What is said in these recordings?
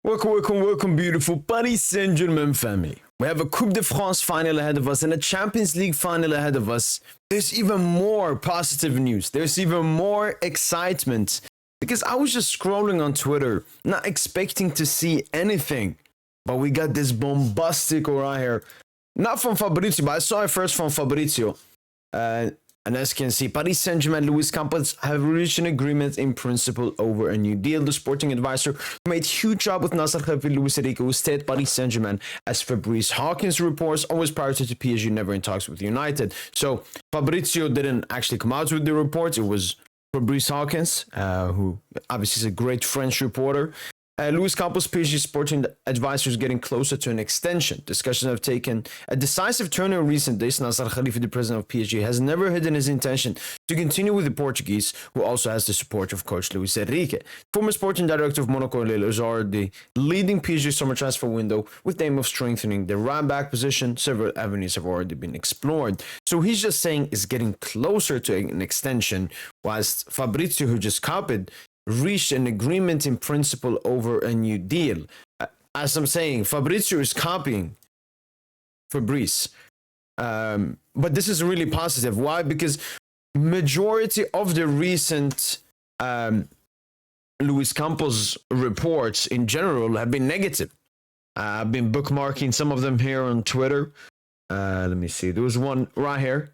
Welcome, beautiful Paris Saint Germain family. We have a Coupe de France final ahead of us and a Champions League final ahead of us. There's even more positive news. There's even more excitement. Because I was just scrolling on Twitter, not expecting to see anything. But we got this bombastic right here. Not from Fabrizio, but I saw it first from Fabrizio. And as you can see, Paris Saint Germain and Luis Campos have reached an agreement in principle over a new deal. The sporting advisor made huge job with Nasser Khelaifi, Luis Enrique, who stayed at Paris Saint Germain, as Fabrice Hawkins reports, always prior to PSG, never in talks with United. So Fabrizio didn't actually come out with the reports. It was Fabrice Hawkins, who obviously is a great French reporter. Luis Campos, PSG sporting advisor, is getting closer to an extension. Discussions have taken a decisive turn in recent days. Nasser Khelaifi, the president of PSG, has never hidden his intention to continue with the Portuguese, who also has the support of coach Luis Enrique. Former sporting director of Monaco Lille is already leading PSG summer transfer window with the aim of strengthening the right back position. Several avenues have already been explored. So he's just saying it's getting closer to an extension, whilst Fabrizio, who just copied, reached an agreement in principle over a new deal. As I'm saying, Fabrizio is copying Fabrice. But this is really positive. Why? Because majority of the recent Luis Campos reports in general have been negative. I've been bookmarking some of them here on Twitter. Let me see. There was one right here.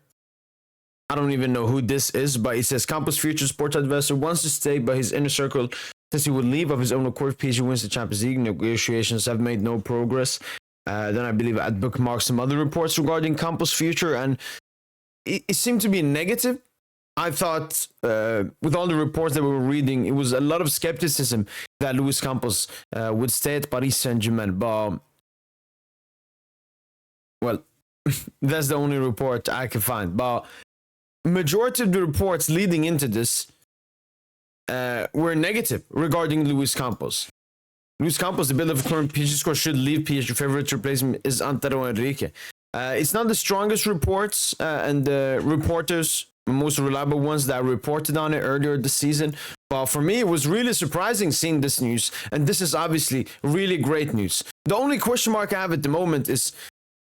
I don't even know who this is, but it says Campos' future sports advisor wants to stay by his inner circle since he would leave of his own accord if PSG wins the Champions League. Negotiations have made no progress. Then I believe I'd bookmark some other reports regarding Campos' future, and it seemed to be negative. I thought with all the reports that we were reading, it was a lot of skepticism that Luis Campos would stay at Paris Saint Germain. But, well, that's the only report I can find. But majority of the reports leading into this were negative regarding Luis Campos. Luis Campos, the builder of current PSG squad, should leave PSG. Favorite replacement is Antero Henrique. It's not the strongest reports and the reporters, most reliable ones that reported on it earlier this season. But for me, it was really surprising seeing this news. And this is obviously really great news. The only question mark I have at the moment is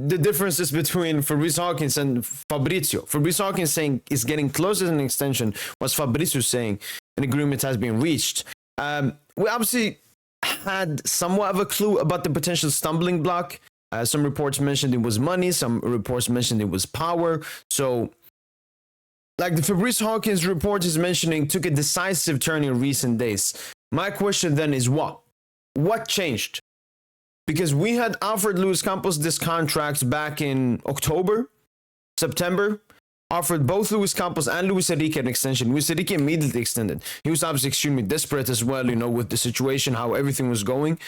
the differences between Fabrice Hawkins and Fabrizio. Fabrice Hawkins saying is getting closer to an extension, was Fabrizio saying an agreement has been reached. We obviously had somewhat of a clue about the potential stumbling block. Some reports mentioned it was money. Some reports mentioned it was power. So, like the Fabrice Hawkins report is mentioning, took a decisive turn in recent days. My question then is what? What changed? Because we had offered Luis Campos this contract back in October, September, offered both Luis Campos and Luis Enrique an extension. Luis Enrique immediately extended. He was obviously extremely desperate as well, with the situation, how everything was going.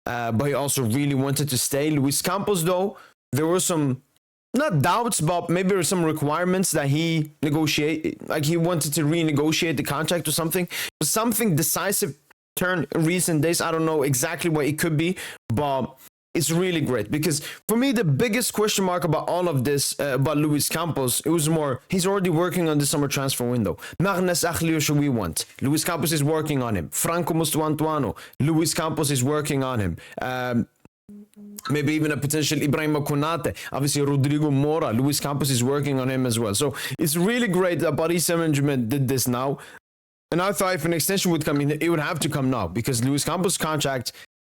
But he also really wanted to stay. Luis Campos, though, there were some, not doubts, but maybe there were some requirements that he negotiated, like he wanted to renegotiate the contract or something. Something decisive turn in recent days. I don't know exactly what it could be, but it's really great because for me the biggest question mark about all of this about Luis Campos, it was more he's already working on the summer transfer window. Magnus Akhliosho we want. Luis Campos is working on him. Franco Mustuantuano, Luis Campos is working on him. Maybe even a potential Ibrahim Konate. Obviously Rodrigo Mora, Luis Campos is working on him as well. So it's really great that Paris Saint Germain did this now. And I thought if an extension would come in, it would have to come now because Luis Campos' contract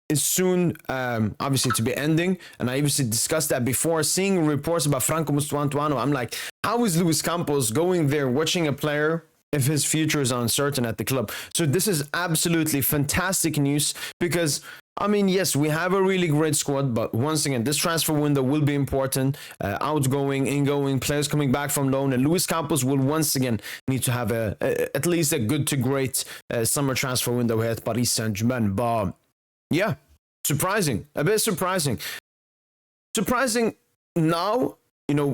is soon, obviously, to be ending. And I obviously discussed that before. Seeing reports about Franco Mustuantuano, I'm like, how is Luis Campos going there watching a player if his future is uncertain at the club? So this is absolutely fantastic news because, I mean, yes, we have a really great squad, but once again, this transfer window will be important. Outgoing, ingoing, players coming back from loan, and Luis Campos will once again need to have at least a good to great summer transfer window here at Paris Saint Germain. But yeah, surprising, a bit surprising. Surprising now,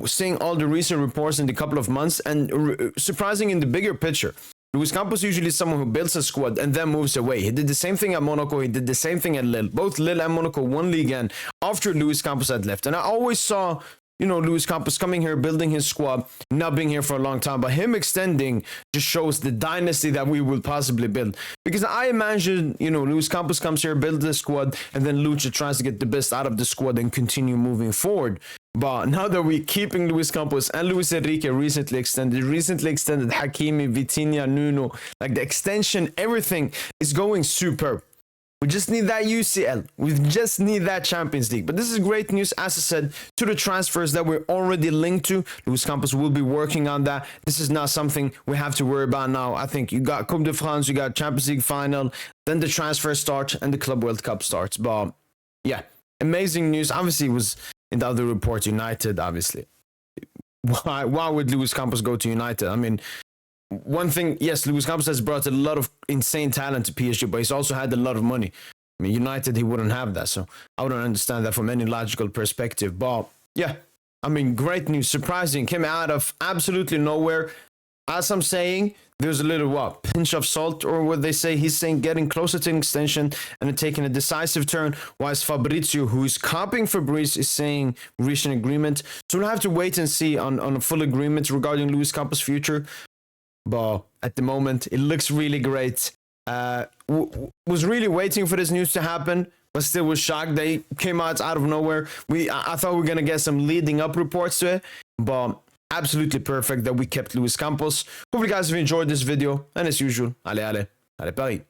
seeing all the recent reports in the couple of months, and surprising in the bigger picture. Luis Campos usually is someone who builds a squad and then moves away. He did the same thing at Monaco. He did the same thing at Lille. Both Lille and Monaco won Ligue 1 after Luis Campos had left. And I always saw Luis Campos coming here, building his squad, not being here for a long time, but him extending just shows the dynasty that we will possibly build. Because I imagine, Luis Campos comes here, builds the squad, and then Lucha tries to get the best out of the squad and continue moving forward. But now that we're keeping Luis Campos and Luis Enrique recently extended Hakimi, Vitinha, Nuno, like the extension, everything is going superb. We just need that UCL. We just need that Champions League. But this is great news, as I said, to the transfers that we're already linked to. Luis Campos will be working on that. This is not something we have to worry about now. I think you got Coupe de France, you got Champions League final, then the transfer starts and the Club World Cup starts. But yeah, amazing news. Obviously, it was in the other report, United, obviously. Why would Luis Campos go to United? I mean, one thing, yes, Luis Campos has brought a lot of insane talent to PSG, but he's also had a lot of money. I mean, United, he wouldn't have that, so I wouldn't understand that from any logical perspective. But yeah, I mean, great news, surprising, came out of absolutely nowhere. As I'm saying, there's a little pinch of salt, or what they say, he's saying getting closer to an extension and taking a decisive turn, whilst Fabrizio, who is copying Fabrice, is saying reach an agreement. So we'll have to wait and see on a full agreement regarding Luis Campos' future. But at the moment, it looks really great. Was really waiting for this news to happen, but still was shocked they came out of nowhere. I thought we were going to get some leading up reports to it, but absolutely perfect that we kept Luis Campos. Hope you guys have enjoyed this video, and as usual, allez Paris.